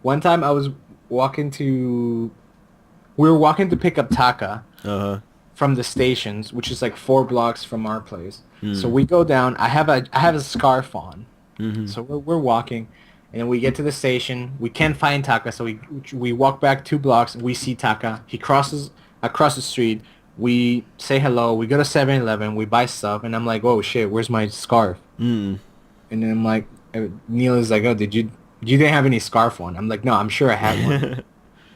One time I was walking to, we were walking to pick up Taka Uh-huh. from the stations, which is like 4 blocks from our place. So Hmm. we go down. I have a scarf on, Mm-hmm. so we're walking, and then we get to the station. We can't find Taka, so we walk back 2 blocks, and we see Taka. He crosses across the street. We say hello. We go to 7-Eleven. We buy stuff, and I'm like, oh shit, where's my scarf? Mm. And then I'm like, Neil is like, oh, you didn't have any scarf on? I'm like, no, I'm sure I had one. And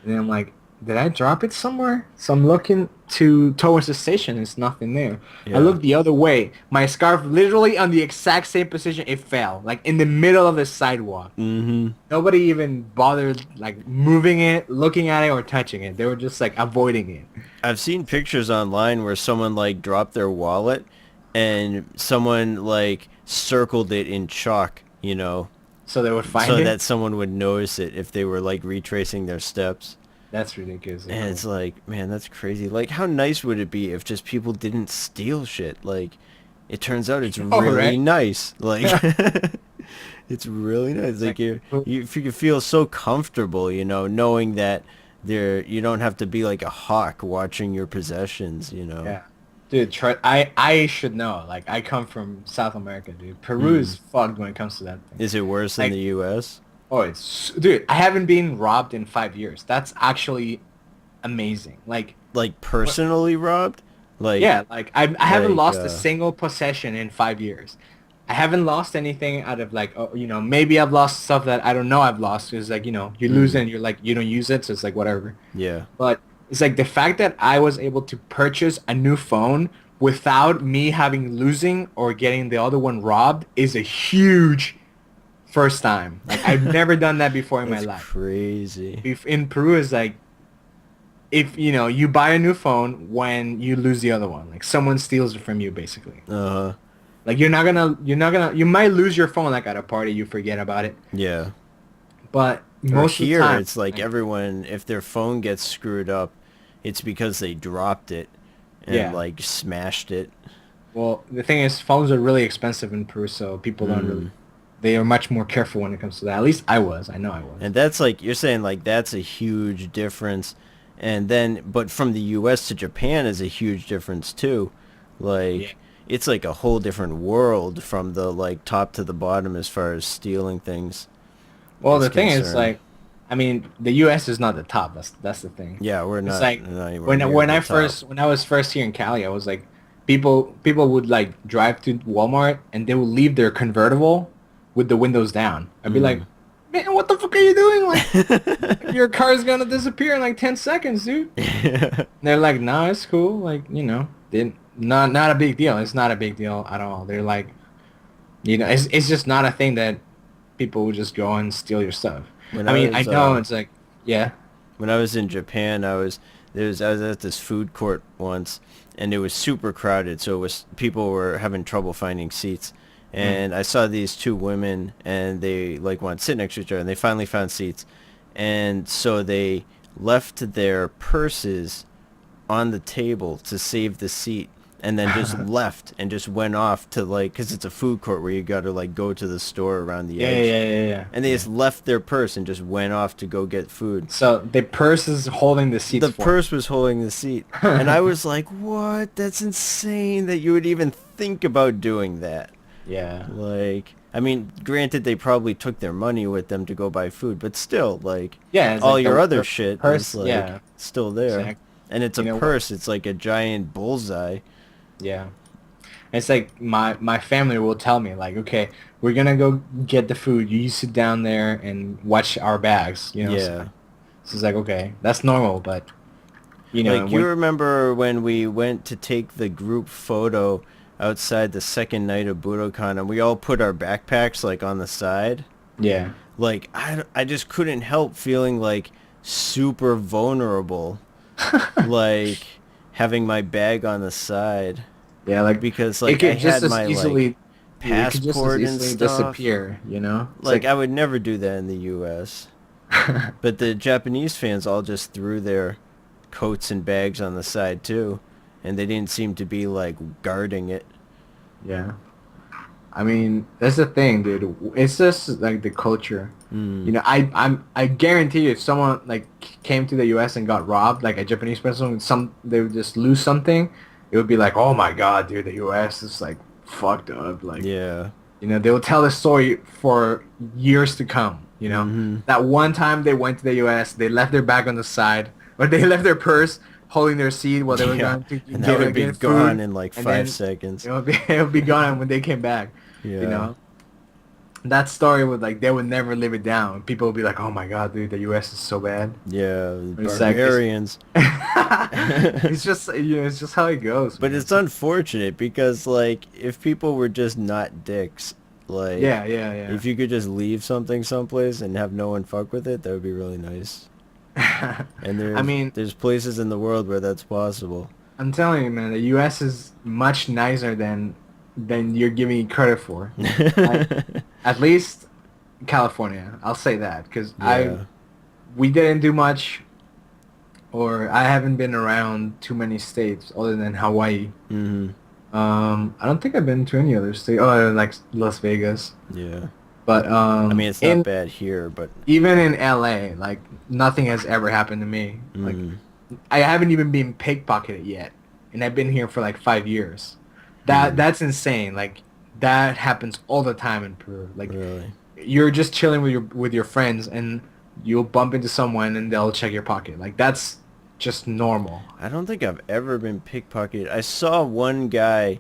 then I'm like, did I drop it somewhere? So I'm looking towards the station. There's nothing there. I Yeah. look the other way. My scarf literally on the exact same position. It fell like in the middle of the sidewalk. Mm-hmm. Nobody even bothered like moving it, looking at it, or touching it. They were just like avoiding it. I've seen pictures online where someone like dropped their wallet and someone like circled it in chalk, So they would find so it. that someone would notice it if they were like retracing their steps. That's ridiculously And cool. it's like, man, that's crazy. Like, how nice would it be if just people didn't steal shit? Like, it turns out it's Oh, really right? nice. Like, Yeah. it's really nice. It's Like, like if you could feel so comfortable, knowing that you don't have to be like a hawk watching your possessions. yeah. Dude, I should know. Like, I come from South America, dude. Peru Hmm. is fucked when it comes to that thing. Is it worse than the Like, U.S.? oh, dude, I haven't been robbed in 5 years. That's actually amazing. Like, Like, what? personally robbed? Yeah, Like, like I haven't like, lost a single possession in 5 years. I haven't lost anything out of like, oh, maybe I've lost stuff that I don't know I've lost. It's like, you lose it hmm, and you're like, you don't use it, so it's like whatever. yeah. But it's like the fact that I was able to purchase a new phone without me having losing or getting the other one robbed is a huge first time. Like I've never done that before in my That's life. crazy. If in Peru is like if you buy a new phone when you lose the other one, like someone steals it from you basically. Uh-huh. Like you might lose your phone like at a party, you forget about it. Yeah. But Or most of the here, time, it's like like everyone, if their phone gets screwed up, it's because they dropped it and yeah. like smashed it. Well, the thing is, phones are really expensive in Peru, so people don't really. Mm. They are much more careful when it comes to that. At least I was. I know I was. And that's like, you're saying like that's a huge difference. And then, but from the US to Japan is a huge difference too. Yeah. Like, it's like a whole different world from the like top to the bottom as far as stealing things Well, is the thing is, concerned. like, I mean, the U.S. is not the top. That's the thing. Yeah, we're It's not, like not anywhere when near when the I top. first when I was first here in Cali, I was like, people would like drive to Walmart and they would leave their convertible with the windows down. I'd be like, Mm. man, what the fuck are you doing? Like, your car's gonna disappear in like 10 seconds, dude. And they're like, nah, it's cool. Like, didn't not a big deal. It's not a big deal at all. They're like, it's just not a thing that people would just go and steal your stuff. When I I mean, I was know it's like, yeah, when I was in Japan, I was at this food court once, and it was super crowded. So it was people were having trouble finding seats, mm, and I saw these two women, and they like wanted to sit next to each other, and they finally found seats, and so they left their purses on the table to save the seat, and then just left and just went off to like, cause it's a food court where you gotta like go to the store around the yeah, yeah, edge, yeah, yeah, yeah. and they Yeah. just left their purse and just went off to go get food. So the purse is holding the seats The for purse was holding the seat. And I was like, what? That's insane that you would even think about doing that. yeah, Like, I mean, granted, they probably took their money with them to go buy food, but still, like, yeah. It's all like your other the shit is, purse. like, Yeah, still there. exactly. And it's a You know what? purse. It's like a giant bullseye. Yeah. It's like my family will tell me like, okay, we're gonna go get the food. You sit down there and watch our bags. Yeah. So it's like, okay, that's normal, but Like, you when remember when we went to take the group photo outside the second night of Budokan and we all put our backpacks, like, on the side? yeah. Like, I just couldn't help feeling like super vulnerable, like having my bag on the side Yeah, like because it like I could just had as my like easily, it could just as passport and easily stuff. disappear. It's Like, like, I would never do that in the US. But the Japanese fans all just threw their coats and bags on the side too, and they didn't seem to be like guarding it. yeah. I mean, that's the thing, dude. It's just like the culture. You know, I guarantee you, if someone like came to the U.S. and got robbed, like a Japanese person, they would just lose something, it would be like, oh my god, dude, the U.S. is like fucked up. Like, Yeah. you know, they will tell the story for years to come. You know, that one time they went to the U.S., they left their bag on the side, or they left their purse holding their seat while they were Yeah. going to And that would be get gone food, in like and 5 seconds. it would be gone when they came back. Yeah. You know, that story would like they would never live it down. People would be like, "Oh my god, dude, the U.S. is so bad." Yeah. It's like Barbarians. it's just it's just how it goes. But Man. it's unfortunate because like if people were just not dicks, like Yeah. if you could just leave something someplace and have no one fuck with it, that would be really nice. And I mean, there's places in the world where that's possible. I'm telling you, man, the U.S. is much nicer than you're giving it credit for. At least California, I'll say that because Yeah. we didn't do much, or I haven't been around too many states other than Hawaii. Mhm. I don't think I've been to any other state. Oh, like Las Vegas. Yeah. But I mean, it's not bad here, but even in LA, like nothing has ever happened to me. Like I haven't even been pickpocketed yet, and I've been here for like 5 years. That's insane. Like that happens all the time in Peru. Like really. you're just chilling with your friends, and you'll bump into someone, and they'll check your pocket. Like that's just normal. I don't think I've ever been pickpocketed. I saw one guy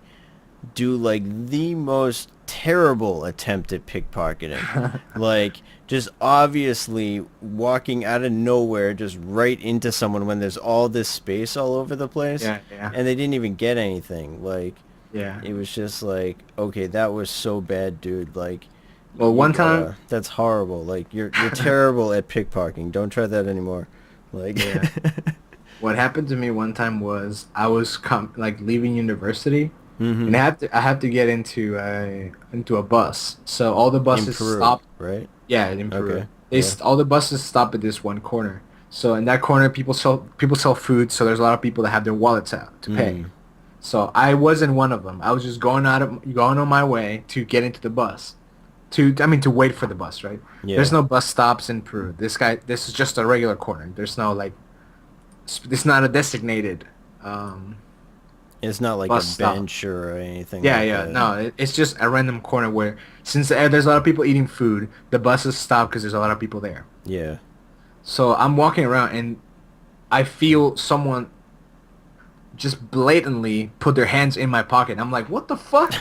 do like the most terrible attempt at pickpocketing. Like just obviously walking out of nowhere just right into someone when there's all this space all over the place. Yeah. And they didn't even get anything. Like Yeah. it was just like, okay, that was so bad, dude. Like Well, one time. that's horrible. Like you're terrible at pickpocketing. Don't try that anymore. Like Yeah. What happened to me one time was I was like leaving university, and I have to get into a bus. So all the in buses Peru, stop. right? Yeah, in Peru. Okay. All the buses stop at this one corner. So in that corner, people sell food. So there's a lot of people that have their wallets out to pay. So I wasn't one of them. I was just going on my way to get into the bus, to wait for the bus. Right? Yeah. There's no bus stops in Peru. This is just a regular corner. There's no like, it's not a designated. It's not like a Bus stop. bench or anything. Yeah, like yeah. that. No, it's just a random corner where, since there's a lot of people eating food, the buses stop because there's a lot of people there. Yeah. So I'm walking around and I feel someone just blatantly put their hands in my pocket. I'm like, what the fuck?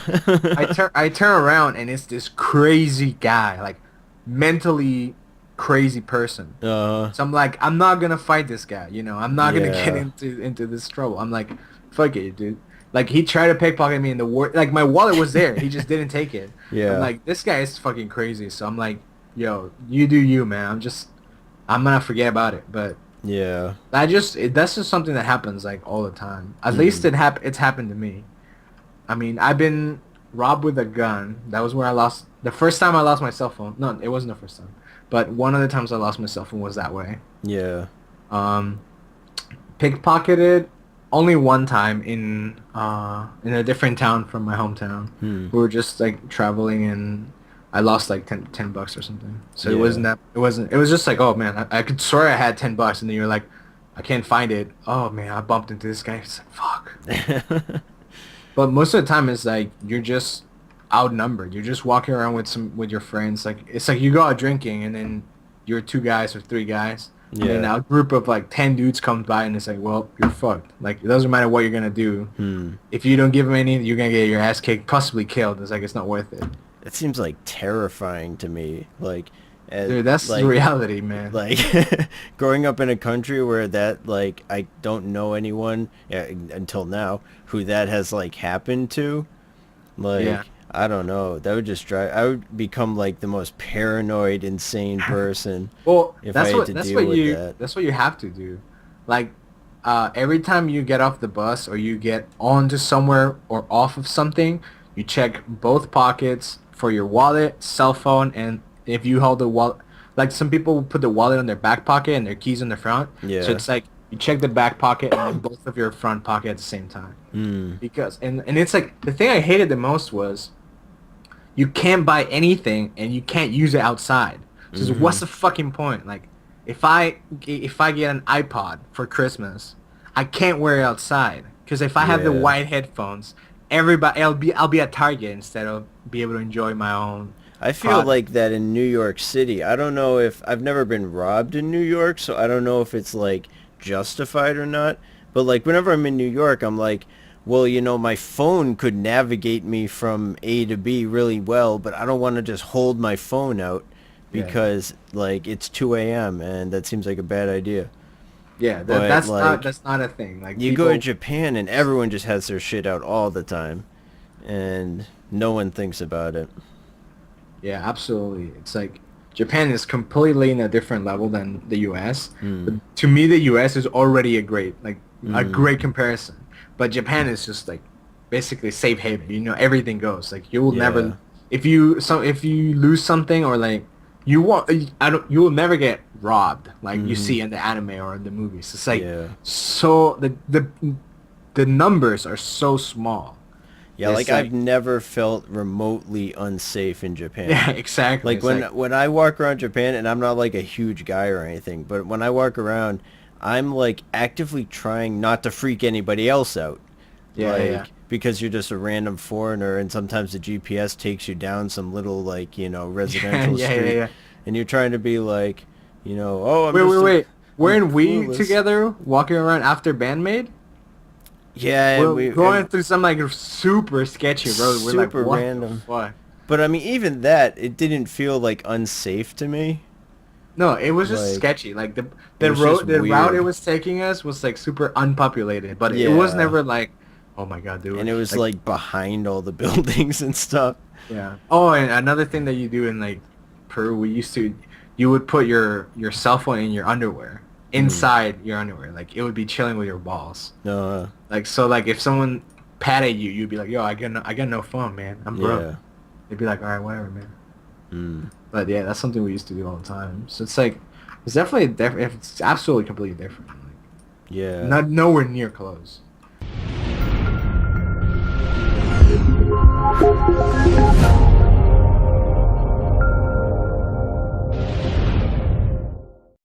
I turn around and it's this crazy guy, like mentally crazy person. So I'm like, I'm not gonna fight this guy. You know, I'm not gonna get into this trouble. I'm like, fuck it, dude. Like he tried to pickpocket me in the like my wallet was there. He just didn't take it. Yeah. I'm like, this guy is fucking crazy. So I'm like, yo, you do you, man. I'm gonna forget about it. But Yeah. that's just something that happens like all the time. At least it's happened to me. I mean, I've been robbed with a gun. That was where the first time I lost my cell phone. No, it wasn't the first time. But one of the times I lost my cell phone was that way. Yeah. Pickpocketed only one time in a different town from my hometown. We were just like traveling and I lost like 10 bucks or something. So it was just like, oh man, I could swear I had 10 bucks and then you're like, I can't find it. Oh man, I bumped into this guy. It's like, fuck. But most of the time it's like you're just outnumbered. You're just walking around with your friends. Like it's like you go out drinking and then you're 2 guys or 3 guys. Yeah. And then a group of like 10 dudes comes by and it's like, well, you're fucked. Like it doesn't matter what you're gonna do. If you don't give them any, you're gonna get your ass kicked, possibly killed. It's like it's not worth it. It seems like terrifying to me. Like, Dude, that's like, the reality, man. Like growing up in a country where that like I don't know anyone until now who that has like happened to. Like Yeah. I don't know. That would just I would become like the most paranoid, insane person. Well, if that's I had what to that's deal what with you that. that's what you have to do. Like every time you get off the bus or you get onto somewhere or off of something, you check both pockets for your wallet, cell phone, and if you hold the wallet, like some people put the wallet in their back pocket and their keys in the front. Yeah. So it's like you check the back pocket and then both of your front pocket at the same time. Because and it's like the thing I hated the most was you can't buy anything and you can't use it outside. So what's the fucking point? Like, if I get an iPod for Christmas, I can't wear it outside because if I have the Yeah. white headphones, everybody I'll be at Target instead of be able to enjoy my own. I feel product. like that in New York City. I don't know if I've never been robbed in New York, so I don't know if it's like justified or not. But like whenever I'm in New York, I'm like, well, you know, my phone could navigate me from A to B really well, but I don't want to just hold my phone out Yeah. because like it's 2 a.m. and that seems like a bad idea. Yeah, But, that's like, that's not a thing. Like You people, go to Japan and everyone just has their shit out all the time, and no one thinks about it. yeah, absolutely. It's like Japan is completely in a different level than the U.S. But to me, the U.S. is already a great comparison. But Japan is just like basically safe haven. You know, everything goes. Like you will Yeah. never, if you lose something or like you will never get robbed like you see in the anime or in the movies. It's like Yeah. so the numbers are so small. Yeah, It's like I've never felt remotely unsafe in Japan. Yeah, exactly. Like It's when I walk around Japan, and I'm not like a huge guy or anything, but when I walk around, I'm like actively trying not to freak anybody else out. Yeah, like, yeah. because you're just a random foreigner, and sometimes the GPS takes you down some little like, you know, residential Yeah, yeah, street, yeah. and you're trying to be like, you know, oh, I'm Wait, just wait, a- wait. Weren't I'm we clueless. together walking around after Bandmade? Yeah, We're and we going and- through some like super sketchy road. We're like, Super what random. the fuck? but I mean, even that, it didn't feel like unsafe to me. No, it was just Like, sketchy. Like it the was road, just the route it weird. was taking us was like super unpopulated, but it was Yeah. never like, oh my god, dude. And it was like behind all the buildings and stuff. yeah. Oh, and another thing that you do in like Peru, you would put your cell phone in your underwear, inside your underwear. Like it would be chilling with your balls. No, Like so, like if someone patted you, you'd be like, yo, I got no phone, man. I'm broke. yeah. They'd be like, all right, whatever, man. Mm. But yeah, that's something we used to do all the time. So it's like, it's definitely different. It's absolutely completely different. Like, Yeah. not nowhere near close.